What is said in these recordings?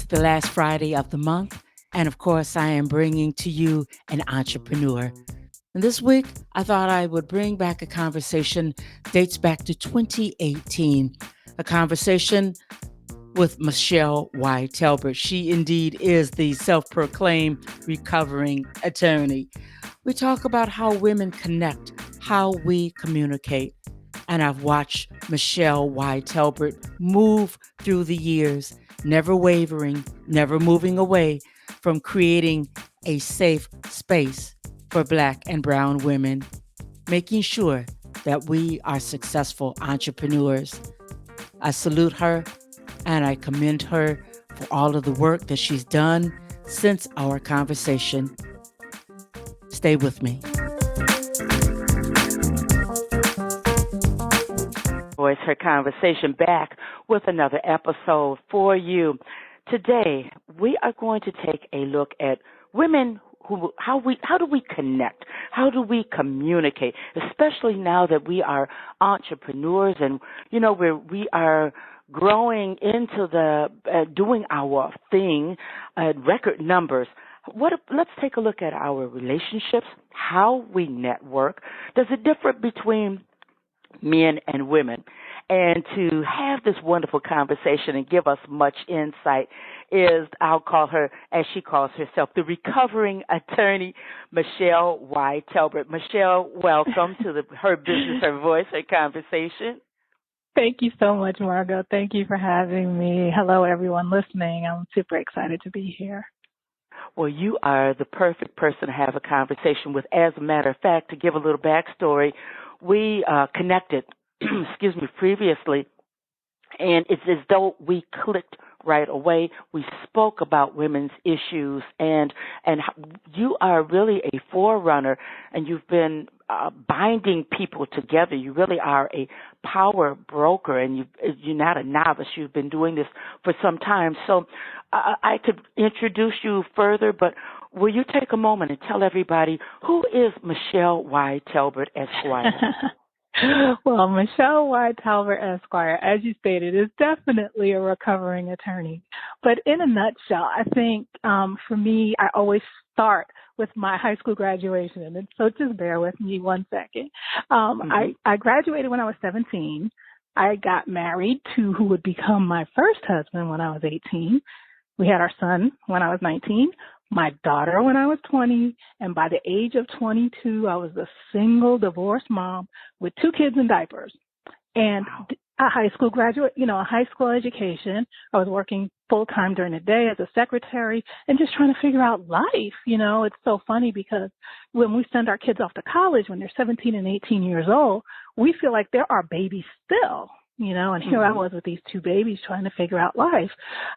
the last Friday of the month, and of course, I am bringing to you an entrepreneur. And this week, I thought I would bring back a conversation dates back to 2018, a conversation with Michelle Y Talbert. She indeed is the self-proclaimed recovering attorney. We talk about how women connect, how we communicate. And I've watched Michelle Y Talbert move through the years, never wavering, never moving away from creating a safe space for Black and brown women, making sure that we are successful entrepreneurs. I salute her and I commend her for all of the work that she's done since our conversation. Stay with me. Voice her conversation back with another episode for you. Today, we are going to take a look at women how do we connect? How do we communicate? Especially now that we are entrepreneurs and we are growing into the doing our thing at record numbers. Let's take a look at our relationships, how we network. Does it differ between men and women? And to have this wonderful conversation and give us much insight is, I'll call her, as she calls herself, the recovering attorney, Michelle Y Talbert. Michelle, welcome to Her Business, Her Voice, Her Conversation. Thank you so much, Margot. Thank you for having me. Hello, everyone listening. I'm super excited to be here. Well, you are the perfect person to have a conversation with. As a matter of fact, to give a little backstory, we connected, previously, and it's as though we clicked right away. We spoke about women's issues, and you are really a forerunner, and you've been binding people together. You really are a power broker, and you're not a novice. You've been doing this for some time. So I could introduce you further, but will you take a moment and tell everybody who is Michelle Y Talbert Esq? Well, Michelle Y Talbert Esq, as you stated, is definitely a recovering attorney. But in a nutshell, I think for me, I always start with my high school graduation. And so just bear with me one second. I graduated when I was 17. I got married to who would become my first husband when I was 18. We had our son when I was 19. My daughter when I was 20, and by the age of 22, I was a single divorced mom with 2 kids in diapers and a high school graduate, a high school education. I was working full time during the day as a secretary and just trying to figure out life. It's so funny because when we send our kids off to college when they're 17 and 18 years old, we feel like they're our babies still. And here I was with these 2 babies trying to figure out life.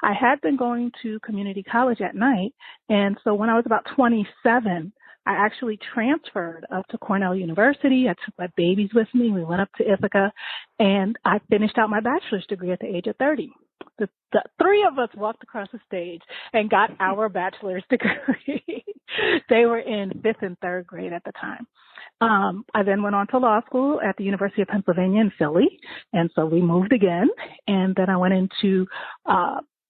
I had been going to community college at night, and so when I was about 27, I actually transferred up to Cornell University. I took my babies with me. We went up to Ithaca, and I finished out my bachelor's degree at the age of 30. The 3 of us walked across the stage and got our bachelor's degree. They were in 5th and 3rd grade at the time. I then went on to law school at the University of Pennsylvania in Philly, and so we moved again, and then I went into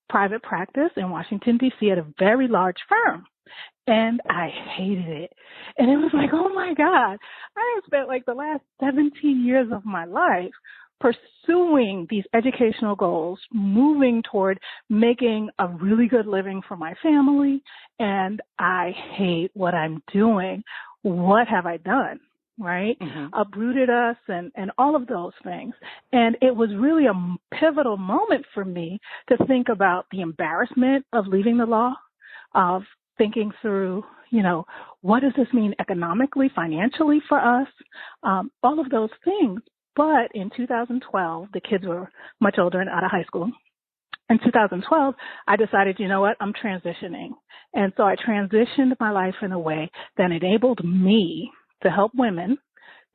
private practice in Washington, D.C. at a very large firm, and I hated it. And it was like, oh, my God, I have spent like the last 17 years of my life pursuing these educational goals, moving toward making a really good living for my family, and I hate what I'm doing. What have I done, right? Uprooted us and all of those things. And it was really a pivotal moment for me to think about the embarrassment of leaving the law, of thinking through, what does this mean economically, financially for us, all of those things. But in 2012, the kids were much older and out of high school. In 2012, I decided, I'm transitioning. And so I transitioned my life in a way that enabled me to help women,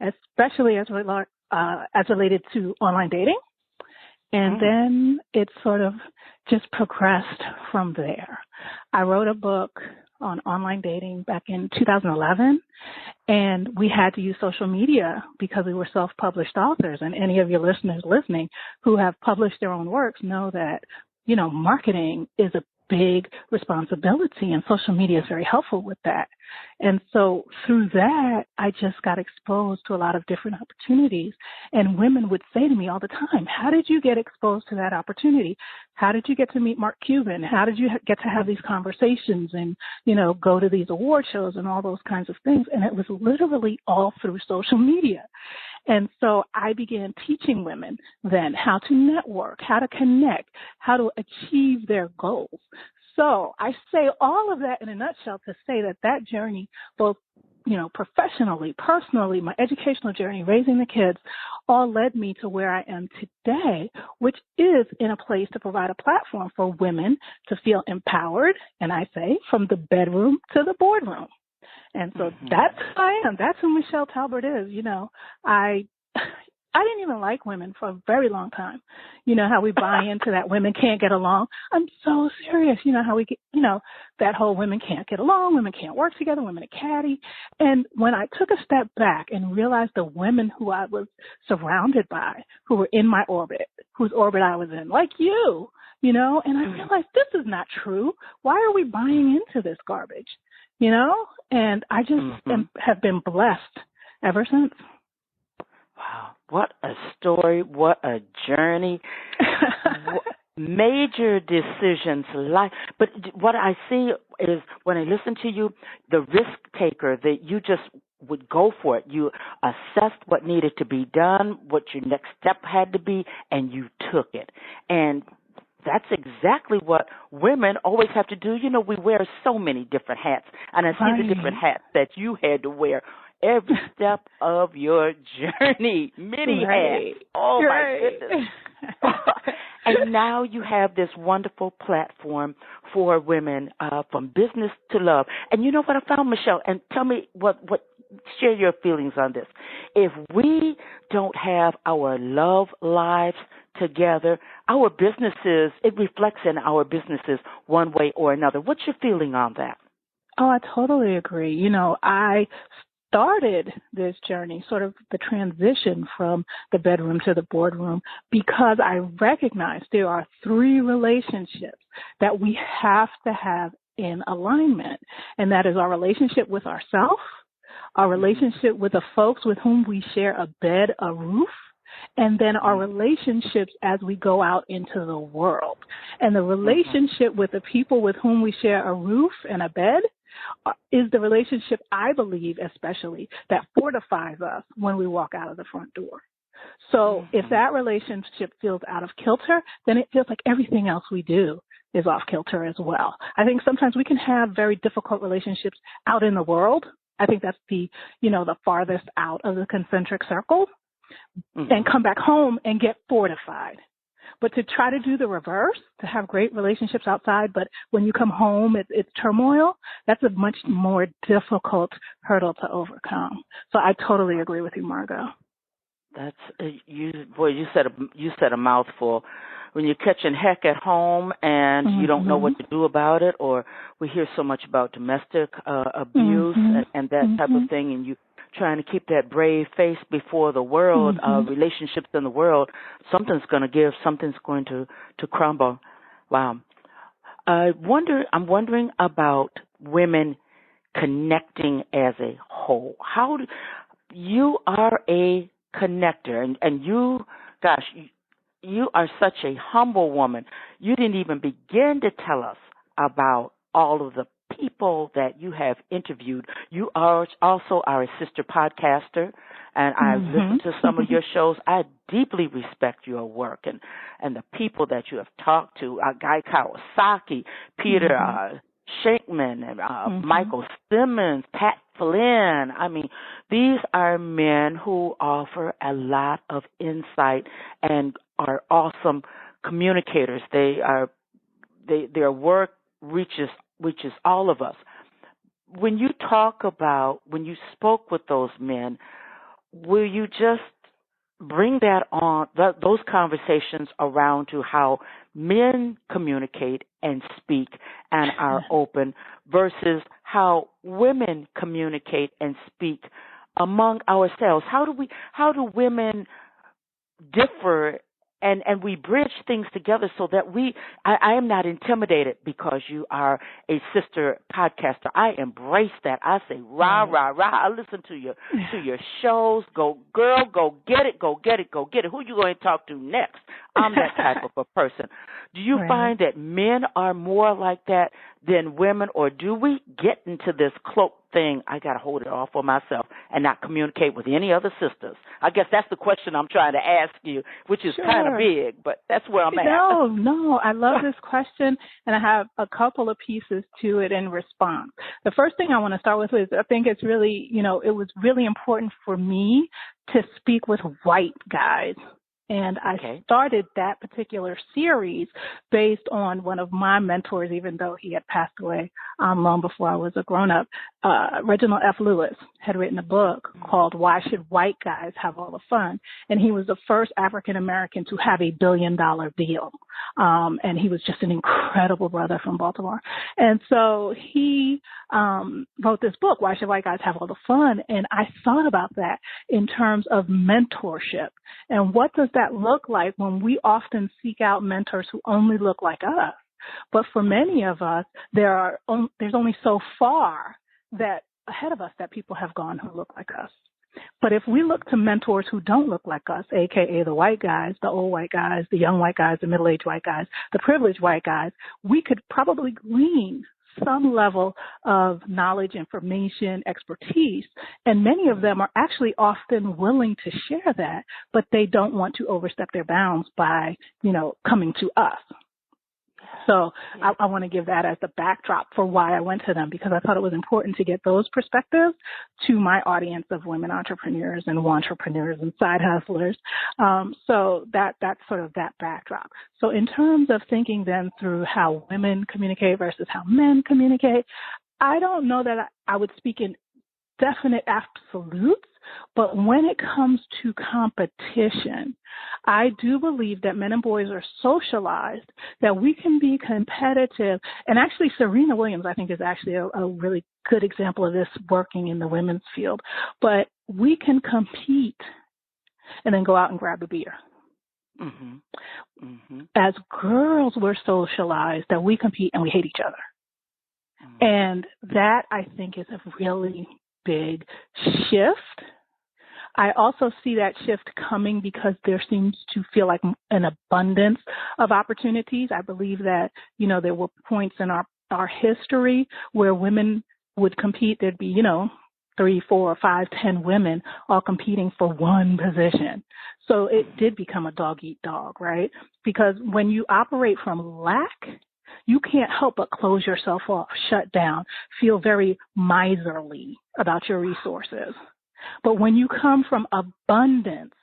especially as related to online dating. And then it sort of just progressed from there. I wrote a book on online dating back in 2011, and we had to use social media because we were self-published authors. And any of your listeners listening who have published their own works know that, marketing is a big responsibility, and social media is very helpful with that. And so through that, I just got exposed to a lot of different opportunities. And women would say to me all the time, how did you get exposed to that opportunity? How did you get to meet Mark Cuban? How did you get to have these conversations and, go to these award shows and all those kinds of things? And it was literally all through social media. And so I began teaching women then how to network, how to connect, how to achieve their goals. So I say all of that in a nutshell to say that journey, both, professionally, personally, my educational journey, raising the kids, all led me to where I am today, which is in a place to provide a platform for women to feel empowered, and I say from the bedroom to the boardroom. And so that's who I am. That's who Michelle Talbert is. I didn't even like women for a very long time. You know how we buy into that women can't get along. I'm so serious. You know how we get, that whole women can't get along, women can't work together, women are catty. And when I took a step back and realized the women who I was surrounded by, who were in my orbit, whose orbit I was in, like you, and I realized this is not true. Why are we buying into this garbage? And I just have been blessed ever since. Wow, what a story, what a journey. Major decisions, but what I see is when I listen to you, the risk taker, that you just would go for it. You assessed what needed to be done, what your next step had to be, and you took it. And that's exactly what women always have to do. We wear so many different hats, and I see the different hats that you had to wear every step of your journey. Many hats. Oh, my goodness. And now you have this wonderful platform for women, from business to love. And you know what I found, Michelle? And tell me share your feelings on this. If we don't have our love lives together, our businesses, it reflects in our businesses one way or another. What's your feeling on that? Oh, I totally agree. I started this journey, sort of the transition from the bedroom to the boardroom, because I recognized there are 3 relationships that we have to have in alignment, and that is our relationship with ourselves, our relationship with the folks with whom we share a bed, a roof, and then our relationships as we go out into the world. And the relationship with the people with whom we share a roof and a bed is the relationship, I believe, especially, that fortifies us when we walk out of the front door. So if that relationship feels out of kilter, then it feels like everything else we do is off kilter as well. I think sometimes we can have very difficult relationships out in the world. I think that's the farthest out of the concentric circle, and come back home and get fortified. But to try to do the reverse, to have great relationships outside, but when you come home, it's turmoil, that's a much more difficult hurdle to overcome. So I totally agree with you, Margot. That's you said a mouthful. When you're catching heck at home and you don't know what to do about it, or we hear so much about domestic abuse and that type of thing, and you trying to keep that brave face before the world, relationships in the world, something's going to give, something's going to crumble. Wow. I'm wondering about women connecting as a whole. You are a connector, and you, gosh, you are such a humble woman. You didn't even begin to tell us about all of the people that you have interviewed. You are also our sister podcaster, and I've listened to some of your shows. I deeply respect your work and the people that you have talked to, Guy Kawasaki, Peter Shankman, and Michael Simmons, Pat Flynn. I mean, these are men who offer a lot of insight and are awesome communicators. Their work reaches all of us. When you spoke with those men, will you just bring that on, those conversations around to how men communicate and speak and are open versus how women communicate and speak among ourselves? How do women differ and we bridge things together so that I am not intimidated because you are a sister podcaster. I embrace that. I say rah rah rah. I listen to your shows. Go girl, go get it, go get it, go get it. Who you going to talk to next? I'm that type of a person. Do you find that men are more like that than women, or do we get into this cloak thing? I got to hold it all for myself and not communicate with any other sisters. I guess that's the question I'm trying to ask you, which is kind of big, but that's where I'm at. No, I love this question, and I have a couple of pieces to it in response. The first thing I want to start with is I think it's really, it was really important for me to speak with white guys. And I started that particular series based on one of my mentors, even though he had passed away long before I was a grown-up. Reginald F. Lewis had written a book called Why Should White Guys Have All the Fun? And he was the first African-American to have $1 billion deal. And he was just an incredible brother from Baltimore. And so he wrote this book, Why Should White Guys Have All the Fun? And I thought about that in terms of mentorship. And what does that look like when we often seek out mentors who only look like us? But for many of us, there's only so far that ahead of us that people have gone who look like us. But if we look to mentors who don't look like us, a.k.a. the white guys, the old white guys, the young white guys, the middle-aged white guys, the privileged white guys, we could probably glean some level of knowledge, information, expertise, and many of them are actually often willing to share that, but they don't want to overstep their bounds by, coming to us. So I want to give that as the backdrop for why I went to them, because I thought it was important to get those perspectives to my audience of women entrepreneurs and entrepreneurs and side hustlers. So that's sort of that backdrop. So in terms of thinking then through how women communicate versus how men communicate, I don't know that I would speak in definite absolutes, but when it comes to competition, I do believe that men and boys are socialized, that we can be competitive. And actually, Serena Williams, I think, is actually a really good example of this working in the women's field. But we can compete and then go out and grab a beer. Mm-hmm. Mm-hmm. As girls, we're socialized that we compete and we hate each other. Mm-hmm. And that, I think, is a really big shift. I also see that shift coming because there seems to feel like an abundance of opportunities. I believe that, there were points in our history where women would compete. There'd be, 3, 4, 5, 10 women all competing for one position. So it did become a dog eat dog, right? Because when you operate from lack, you can't help but close yourself off, shut down, feel very miserly about your resources. But when you come from abundance,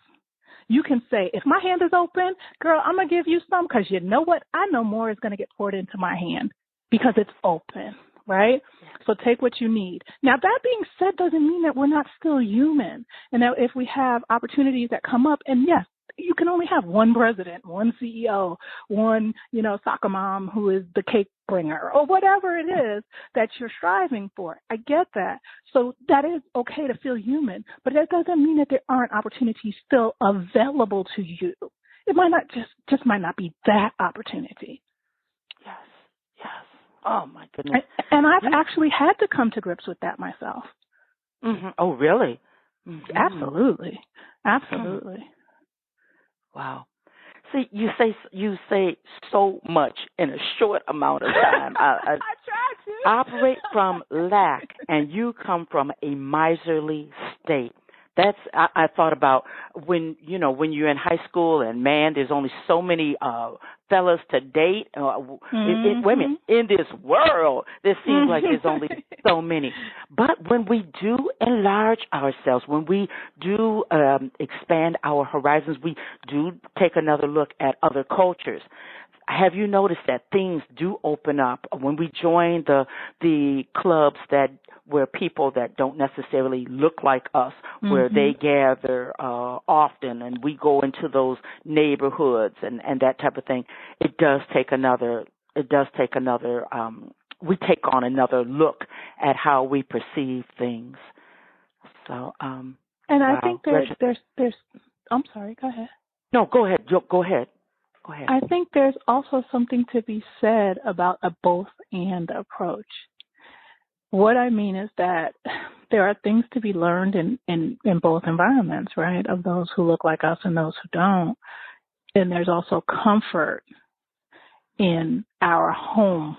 you can say, if my hand is open, girl, I'm going to give you some, because you know what? I know more is going to get poured into my hand because it's open, right? So take what you need. Now, that being said doesn't mean that we're not still human. And that if we have opportunities that come up, and yes, you can only have one president, one CEO, one, soccer mom who is the cake bringer, or whatever it is that you're striving for. I get that. So that is okay to feel human, but that doesn't mean that there aren't opportunities still available to you. It might not just might not be that opportunity. Yes. Oh my goodness. And I've actually had to come to grips with that myself. Mm-hmm. Oh, really? Mm-hmm. Absolutely. Mm-hmm. Wow. See, you say so much in a short amount of time. I tried to. Operate from lack, and you come from a miserly state. I thought about when you're in high school, and man, there's only so many fellas to date. Women in this world, there seems like there's only so many. But when we do enlarge ourselves, when we do expand our horizons, we do take another look at other cultures. Have you noticed that things do open up when we join the clubs where people that don't necessarily look like us, where they gather often, and we go into those neighborhoods and that type of thing? It does take another. We take on another look at how we perceive things. So, and I think there's. I'm sorry. Go ahead. No, go ahead. Go ahead. Go ahead. I think there's also something to be said about a both and approach. What I mean is that there are things to be learned in both environments, right? Of those who look like us and those who don't. And there's also comfort in our home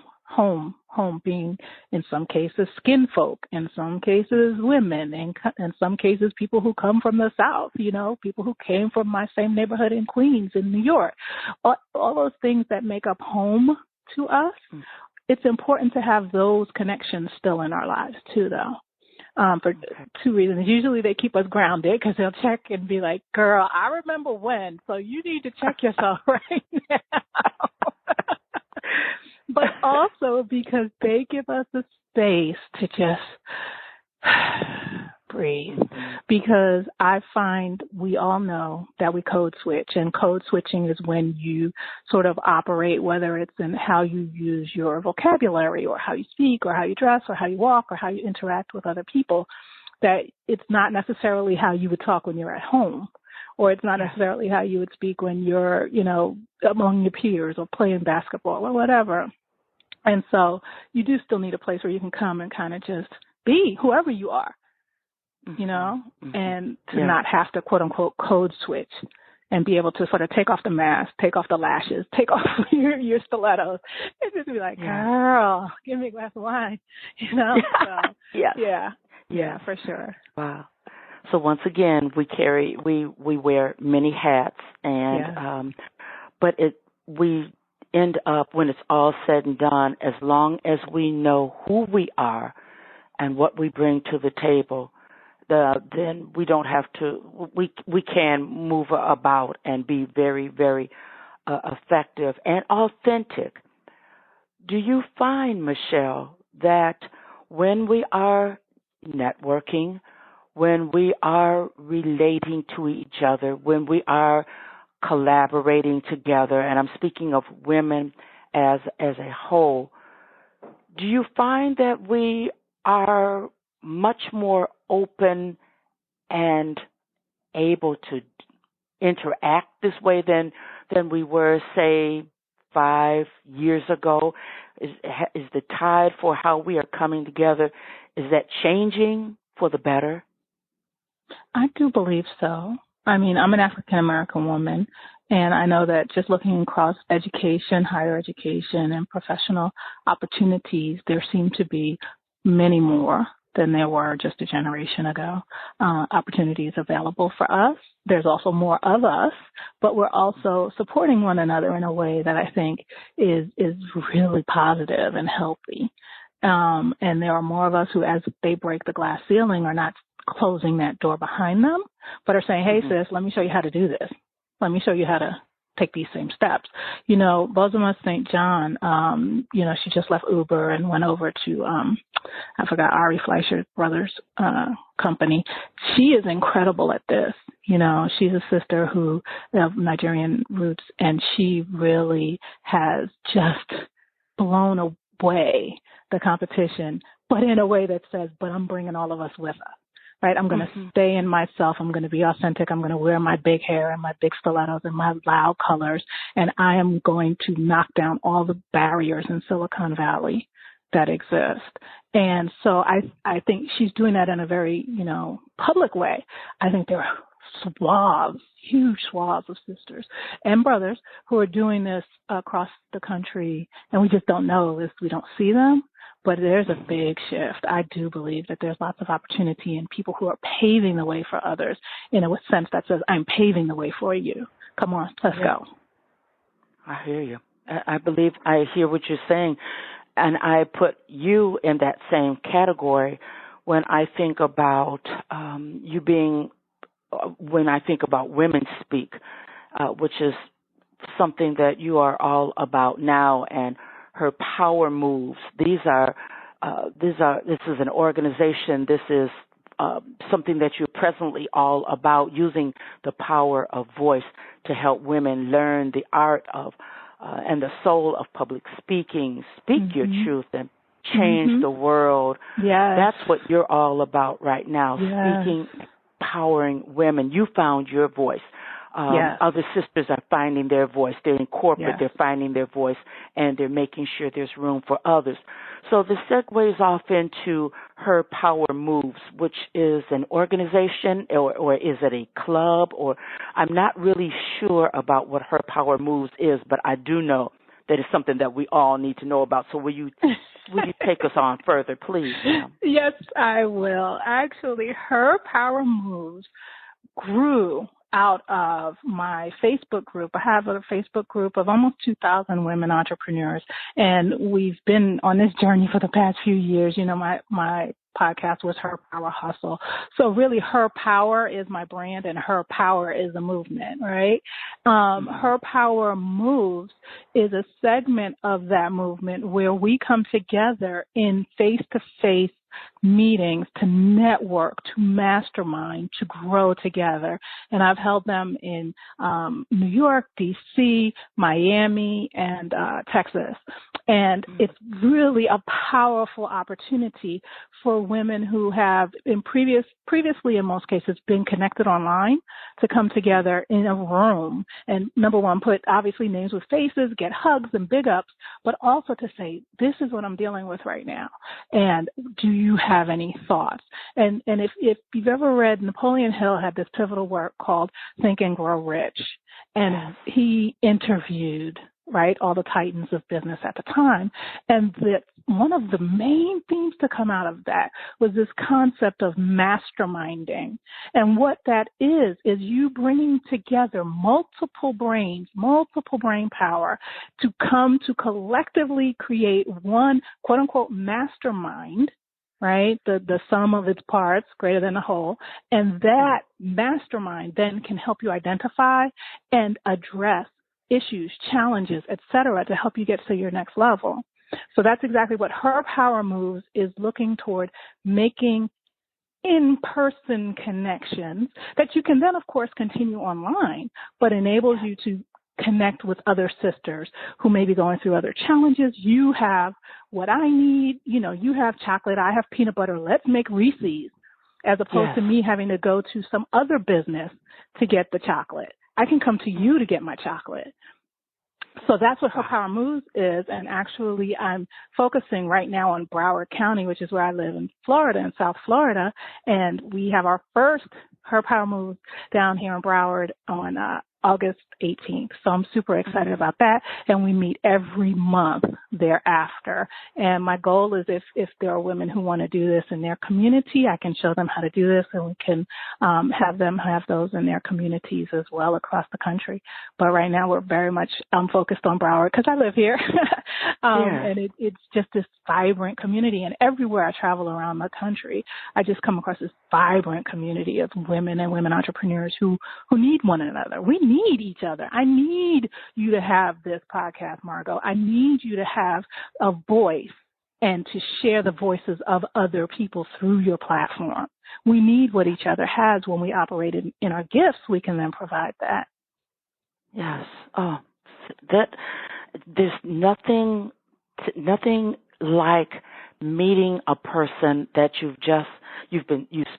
being, in some cases, skin folk, in some cases, women, in some cases, people who come from the South, people who came from my same neighborhood in Queens, in New York. All those things that make up home to us, it's important to have those connections still in our lives, too, though. For two reasons. Usually they keep us grounded because they'll check and be like, girl, I remember when, so you need to check yourself right now. But also because they give us the space to just breathe. Because I find we all know that we code switch, and code switching is when you sort of operate, whether it's in how you use your vocabulary or how you speak or how you dress or how you walk or how you interact with other people, that it's not necessarily how you would talk when you're at home, or it's not necessarily how you would speak when you're, among your peers or playing basketball or whatever. And so you do still need a place where you can come and kind of just be whoever you are, and to not have to, quote unquote, code switch, and be able to sort of take off the mask, take off the lashes, take off your stilettos, and just be like, girl, give me a glass of wine, So, yeah, for sure. Wow. So once again, we wear many hats, and but we end up, when it's all said and done, as long as we know who we are and what we bring to the table, then we don't have to. We can move about and be very, very effective and authentic. Do you find, Michelle, that when we are networking, when we are relating to each other, when we are collaborating together, and I'm speaking of women as a whole, do you find that we are much more open and able to interact this way than we were, say, 5 years ago? Is the tide for how we are coming together, is that changing for the better? I do believe so. I mean, I'm an African-American woman, and I know that just looking across education, higher education, and professional opportunities, there seem to be many more than there were just a generation ago. Opportunities available for us. There's also more of us, but we're also supporting one another in a way that I think is really positive and healthy. And there are more of us who, as they break the glass ceiling, are not closing that door behind them, but are saying, hey, sis, let me show you how to do this. Let me show you how to take these same steps. Bozoma St. John, she just left Uber and went over to, I forgot, Ari Fleischer Brothers company. She is incredible at this. She's a sister who of Nigerian roots, and she really has just blown away the competition, but in a way that says, but I'm bringing all of us with us. Right? I'm going to stay in myself. I'm going to be authentic. I'm going to wear my big hair and my big stilettos and my loud colors. And I am going to knock down all the barriers in Silicon Valley that exist. And so I think she's doing that in a very, public way. I think there are huge swaths of sisters and brothers who are doing this across the country, and we just don't know this. We don't see them. But there's a big shift. I do believe that there's lots of opportunity in people who are paving the way for others in a sense that says, I'm paving the way for you. Come on, let's go. I hear you. I believe I hear what you're saying. And I put you in that same category when I think about when I think about Women Speak, which is something that you are all about now, and her power moves. This is an organization. This is something that you're presently all about, using the power of voice to help women learn the art of and the soul of public speaking, speak your truth, and change the world. Yes. That's what you're all about right now, speaking, empowering women. You found your voice. Yes. Other sisters are finding their voice. They're in corporate. Yes. They're finding their voice, and they're making sure there's room for others. So this segues off into Her Power Moves, which is an organization, or is it a club? Or I'm not really sure about what Her Power Moves is, but I do know that it's something that we all need to know about. So will you take us on further, please? Yes, I will. Actually, Her Power Moves grew out of my Facebook group. I have a Facebook group of almost 2,000 women entrepreneurs, and we've been on this journey for the past few years. You know, my podcast was Her Power Hustle. So really, Her Power is my brand, and Her Power is a movement, right? Her Power Moves is a segment of that movement where we come together in face-to-face meetings to network, to mastermind, to grow together. And I've held them in New York, D.C., Miami, and Texas. And it's really a powerful opportunity for women who have previously in most cases been connected online to come together in a room and, number one, put obviously names with faces, get hugs and big ups, but also to say, this is what I'm dealing with right now. And do you have any thoughts? And if you've ever read, Napoleon Hill had this pivotal work called Think and Grow Rich. And he interviewed, right, all the titans of business at the time. And that one of the main themes to come out of that was this concept of masterminding. And what that is you bringing together multiple brains, multiple brain power to come to collectively create one, quote unquote, mastermind, right? The sum of its parts greater than the whole. And that mastermind then can help you identify and address issues, challenges, et cetera, to help you get to your next level. So that's exactly what Her Power Moves is looking toward, making in-person connections that you can then, of course, continue online, but enables you to connect with other sisters who may be going through other challenges. You have what I need. You know, you have chocolate. I have peanut butter. Let's make Reese's, as opposed to me having to go to some other business to get the chocolate. I can come to you to get my chocolate. So that's what Her Power Moves is. And actually, I'm focusing right now on Broward County, which is where I live in Florida, in South Florida. And we have our first Her Power Moves down here in Broward on August 18th. So I'm super excited about that. And we meet every month thereafter. And my goal is if there are women who want to do this in their community, I can show them how to do this, and we can have them have those in their communities as well across the country. But right now we're very much focused on Broward because I live here. And it's just this vibrant community. And everywhere I travel around the country, I just come across this vibrant community of women and women entrepreneurs who need one another. We need each other. I need you to have this podcast, Margot. I need you to have a voice and to share the voices of other people through your platform. We need what each other has. When we operate in our gifts, we can then provide that. Yes. Oh, that there's nothing like meeting a person that you've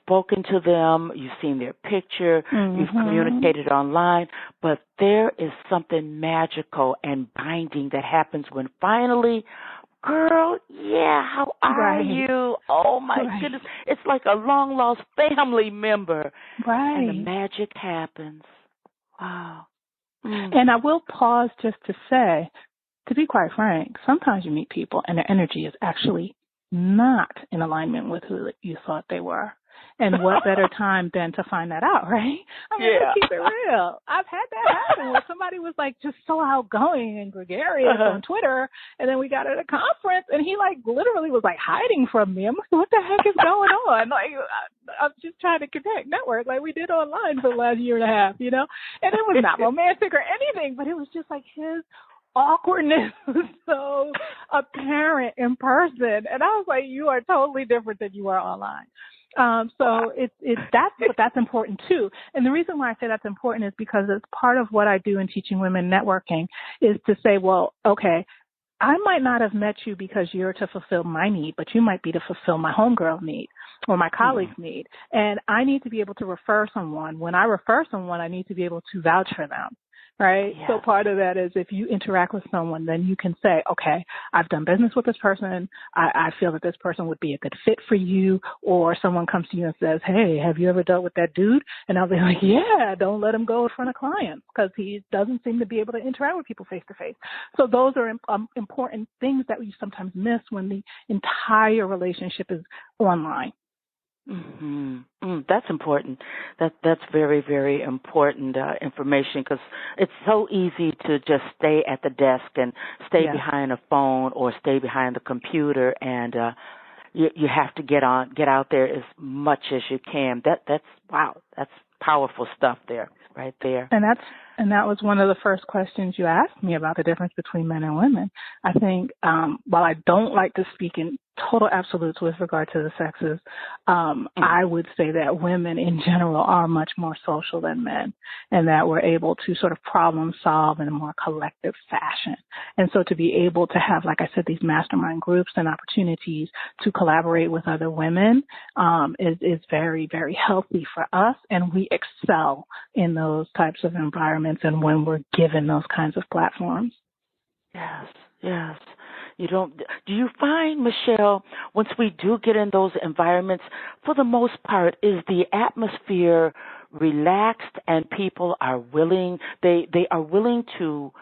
spoken to them, you've seen their picture, you've communicated online, but there is something magical and binding that happens when finally, girl, how are you? Oh my goodness. It's like a long lost family member. Right. And the magic happens. Wow. And I will pause just to say, to be quite frank, sometimes you meet people and their energy is actually not in alignment with who you thought they were. And what better time than to find that out, right? I mean, let's keep it real. I've had that happen where somebody was like just so outgoing and gregarious on Twitter, and then we got at a conference and he like literally was like hiding from me. I'm like, what the heck is going on? Like, I'm just trying to connect, network like we did online for the last year and a half, you know? And it was not romantic or anything, but it was just like his awkwardness was so apparent in person. And I was like, you are totally different than you are online. So that's important too. And the reason why I say that's important is because it's part of what I do in teaching women networking is to say, well, okay, I might not have met you because you're to fulfill my need, but you might be to fulfill my homegirl need or my colleague's need. And I need to be able to refer someone. When I refer someone, I need to be able to vouch for them. Right? Yeah. So part of that is if you interact with someone, then you can say, okay, I've done business with this person. I feel that this person would be a good fit for you. Or someone comes to you and says, hey, have you ever dealt with that dude? And I'll be like, yeah, don't let him go in front of clients because he doesn't seem to be able to interact with people face to face. So those are important things that we sometimes miss when the entire relationship is online. That's important. That's very, very important information because it's so easy to just stay at the desk and stay behind a phone or stay behind the computer, and you have to get out there as much as you can. That's wow. That's powerful stuff there, right there. And that was one of the first questions you asked me about the difference between men and women. I think while I don't like to speak in total absolutes with regard to the sexes, I would say that women in general are much more social than men, and that we're able to sort of problem solve in a more collective fashion. And so to be able to have, like I said, these mastermind groups and opportunities to collaborate with other women is very, very healthy for us, and we excel in those types of environments and when we're given those kinds of platforms. Yes. Do you find, Michelle, once we do get in those environments, for the most part, is the atmosphere relaxed and people are willing, they are willing to,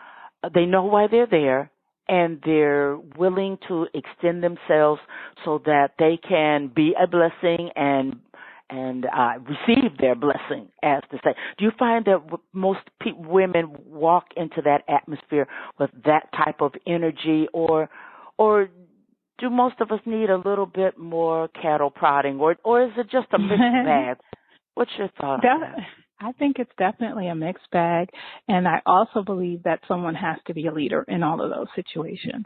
they know why they're there, and they're willing to extend themselves so that they can be a blessing and receive their blessing, as to say. Do you find that most women walk into that atmosphere with that type of energy, or do most of us need a little bit more cattle prodding, or is it just a mixed bag? What's your thought on that? I think it's definitely a mixed bag, and I also believe that someone has to be a leader in all of those situations.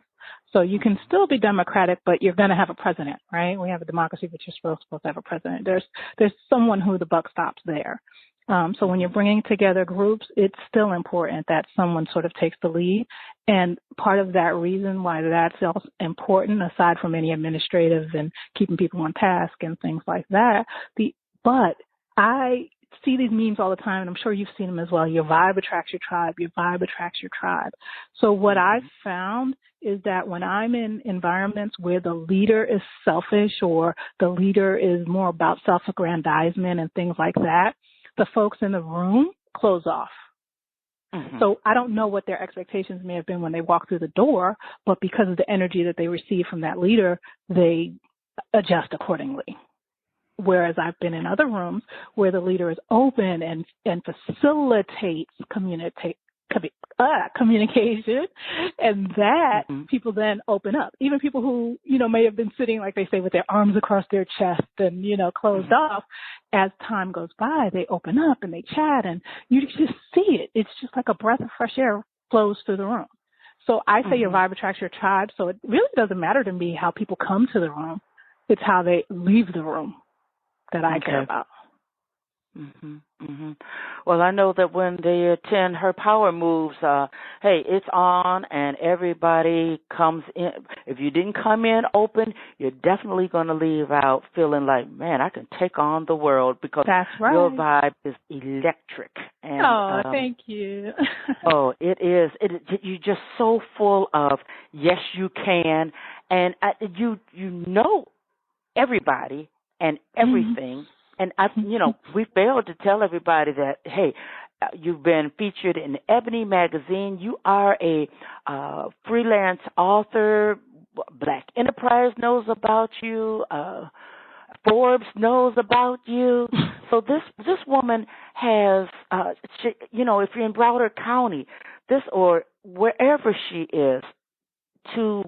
So you can still be democratic, but you're going to have a president, right? We have a democracy, but you're supposed to have a president. There's someone who the buck stops there. So when you're bringing together groups, it's still important that someone sort of takes the lead. And part of that reason why that's also important, aside from any administrative and keeping people on task and things like that, but I see these memes all the time, and I'm sure you've seen them as well. Your vibe attracts your tribe. Your vibe attracts your tribe. So what I've found is that when I'm in environments where the leader is selfish or the leader is more about self-aggrandizement and things like that, the folks in the room close off. So I don't know what their expectations may have been when they walk through the door, but because of the energy that they receive from that leader, they adjust accordingly. Whereas I've been in other rooms where the leader is open and facilitates communication, and that people then open up. Even people who, may have been sitting, like they say, with their arms across their chest and, closed off, as time goes by, they open up and they chat, and you just see it. It's just like a breath of fresh air flows through the room. So I say your vibe attracts your tribe, so it really doesn't matter to me how people come to the room. It's how they leave the room that I care about. Well, I know that when they attend her power moves, hey, it's on and everybody comes in. If you didn't come in open, you're definitely going to leave out feeling like, man, I can take on the world, because your vibe is electric. And, thank you. It is. You're just so full of, yes, you can. And you know everybody and everything. And we failed to tell everybody that, hey, you've been featured in Ebony magazine. You are a freelance author. Black Enterprise knows about you. Forbes knows about you. So this woman has, if you're in Broward County, or wherever she is, to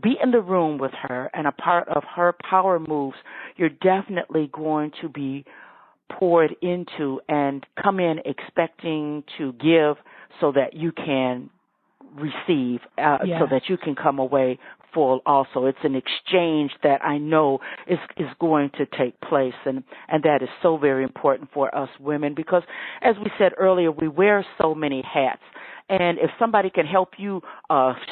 be in the room with her and a part of her power moves, you're definitely going to be poured into and come in expecting to give so that you can receive, so that you can come away full also. It's an exchange that I know is going to take place, and that is so very important for us women, because as we said earlier, we wear so many hats. And if somebody can help you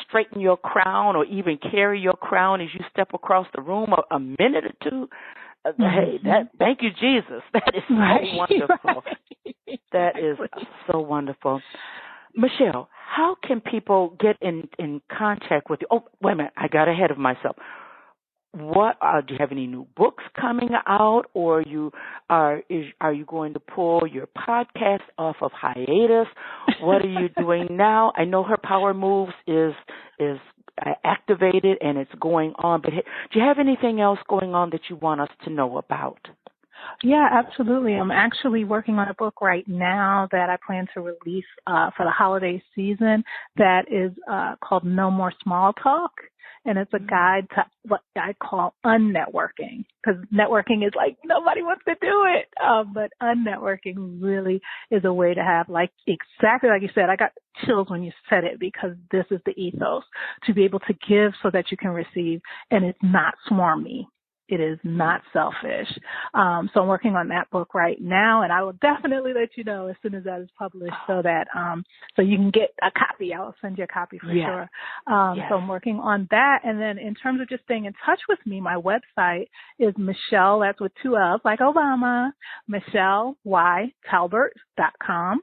straighten your crown or even carry your crown as you step across the room a minute or two, hey, thank you, Jesus. That is so wonderful. Right. That is so wonderful. Michelle, how can people get in contact with you? Oh, wait a minute, I got ahead of myself. What do you have any new books coming out, or are you going to pull your podcast off of hiatus? What are you doing now? I know Her Power Moves is activated and it's going on, but do you have anything else going on that you want us to know about? Yeah, absolutely. I'm actually working on a book right now that I plan to release for the holiday season that is called No More Small Talk. And it's a guide to what I call unnetworking, because networking is like nobody wants to do it. But unnetworking really is a way to have, like, exactly like you said, I got chills when you said it, because this is the ethos, to be able to give so that you can receive, and it's not swarmy. It is not selfish. So I'm working on that book right now, and I will definitely let you know as soon as that is published, so that so you can get a copy. I'll send you a copy for sure. So I'm working on that. And then in terms of just staying in touch with me, my website is Michelle, that's with 2 L's, like Obama, MichelleYTalbert.com.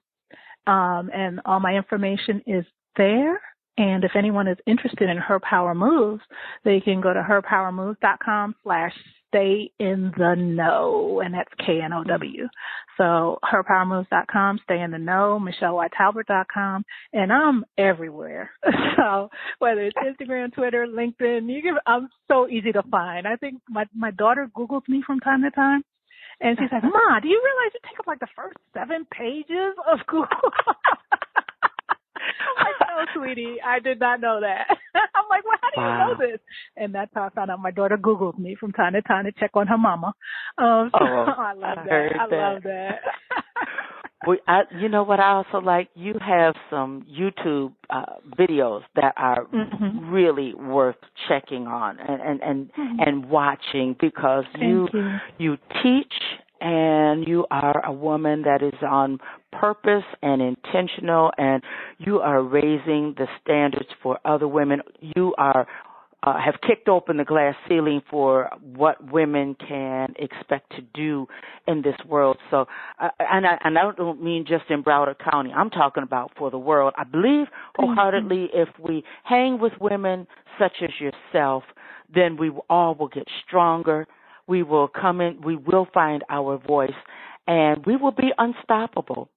And all my information is there. And if anyone is interested in Her Power Moves, they can go to herpowermoves.com/stay in the know, and that's KNOW. So herpowermoves.com, stay in the know, MichelleYTalbert.com, and I'm everywhere. So whether it's Instagram, Twitter, LinkedIn, I'm so easy to find. I think my daughter Googles me from time to time, and she's like, "Ma, do you realize you take up like the first 7 pages of Google?" I'm like, "No, sweetie, I did not know that." I'm like, "Well, how do you know this?" And that's how I found out my daughter Googles me from time to check on her mama. I love that. I love that. Well, you know what I also like? You have some YouTube videos that are really worth checking on and watching, because you teach, and you are a woman that is on purpose and intentional, and you are raising the standards for other women. You are have kicked open the glass ceiling for what women can expect to do in this world. So, and I don't mean just in Broward County. I'm talking about for the world. I believe wholeheartedly if we hang with women such as yourself, then we all will get stronger. We will come in, we will find our voice, and we will be unstoppable,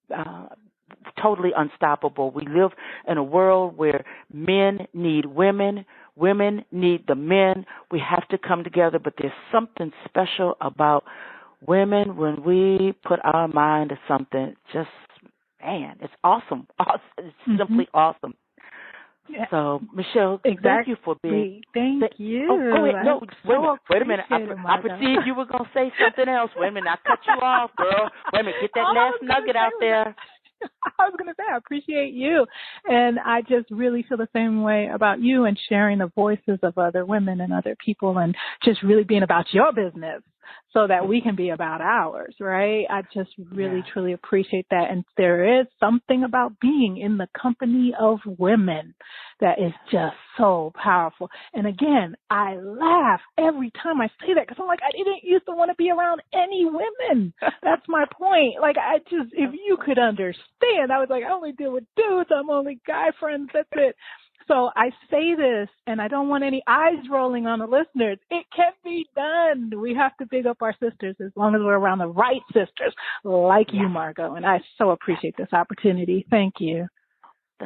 totally unstoppable. We live in a world where men need women, women need the men. We have to come together, but there's something special about women when we put our mind to something. Just, man, it's awesome. It's simply awesome. Yeah. So, Michelle, thank you for being. Thank you. Oh, go ahead. No, wait a minute. I perceived you were going to say something else. Wait a minute. I cut you off, girl. Wait a minute. Get that last nugget out there. I was going to say, I appreciate you. And I just really feel the same way about you, and sharing the voices of other women and other people, and just really being about your business so that we can be about ours, right? I just really, truly appreciate that. And there is something about being in the company of women that is just so powerful. And again, I laugh every time I say that, because I'm like, I didn't used to want to be around any women. That's my point. Like, if you could understand, I was like, I only deal with dudes. I'm only guy friends. That's it. So I say this, and I don't want any eyes rolling on the listeners. It can be done. We have to big up our sisters, as long as we're around the right sisters like you, Margot. And I so appreciate this opportunity. Thank you.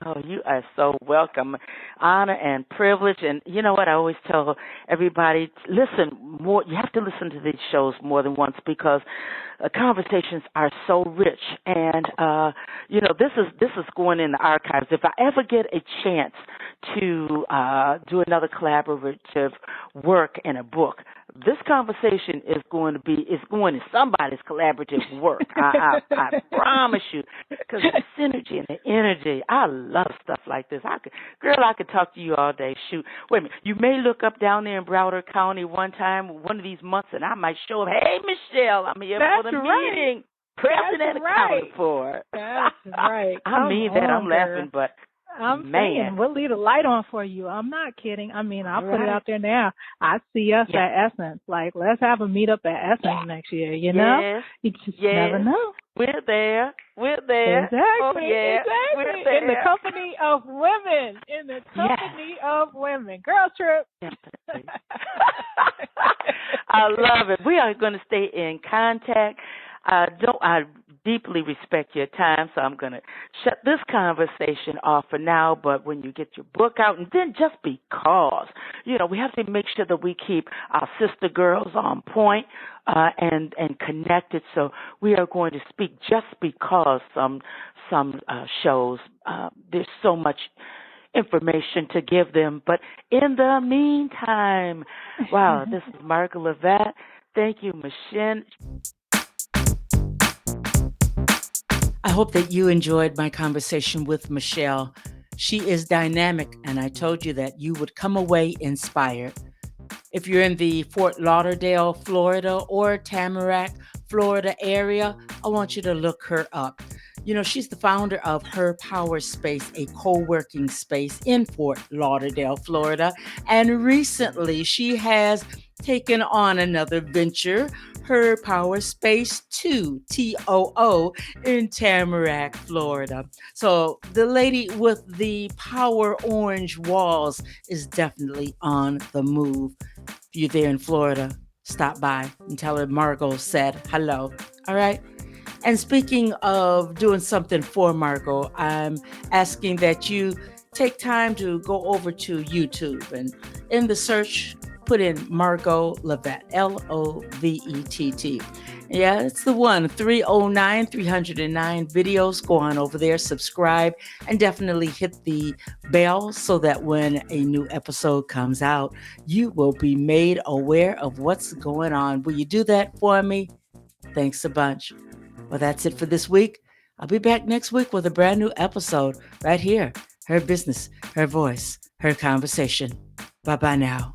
Oh, you are so welcome. Honor and privilege. And you know what? I always tell everybody, listen more. You have to listen to these shows more than once, because conversations are so rich. And, you know, this is going in the archives. If I ever get a chance to do another collaborative work in a book, this conversation is going in somebody's collaborative work. I promise you, because the synergy and the energy, I love stuff like this. I could talk to you all day. Shoot, wait a minute. You may look up down there in Broward County one of these months, and I might show up. Hey, Michelle, I'm here for the meeting. President accounted for. That's right. I mean that. I'm laughing, but I'm Man. saying we'll leave the light on for you. I'm not kidding. I mean, All I'll put it right. out there now. I see us Yeah. at Essence. Like, let's have a meetup at Essence next year. You know, Yes. you just never Yes. know. We're there. We're there. Oh Exactly, yeah. We're exactly. In the there. company of women. In the Yes. company of women. Girl trip. Definitely. I love it. We are going to stay in contact. I deeply respect your time, so I'm going to shut this conversation off for now. But when you get your book out, and then just because, we have to make sure that we keep our sister girls on point and connected. So we are going to speak just because some shows there's so much information to give them. But in the meantime, wow, this is Margaret Levette. Thank you, Michelle. I hope that you enjoyed my conversation with Michelle. She is dynamic, and I told you that you would come away inspired. If you're in the Fort Lauderdale, Florida, or Tamarack, Florida area, I want you to look her up. She's the founder of Her Power Space, a co working space in Fort Lauderdale, Florida. And recently, she has taken on another venture, Her Power Space 2, TOO, in Tamarack, Florida. So the lady with the power orange walls is definitely on the move. If you're there in Florida, stop by and tell her Margot said hello. All right? And speaking of doing something for Margot, I'm asking that you take time to go over to YouTube and in the search, put in Margot Levette, Lovett. Yeah, it's the one, 309, 309 videos. Go on over there, subscribe, and definitely hit the bell so that when a new episode comes out, you will be made aware of what's going on. Will you do that for me? Thanks a bunch. Well, that's it for this week. I'll be back next week with a brand new episode right here. Her business, her voice, her conversation. Bye bye now.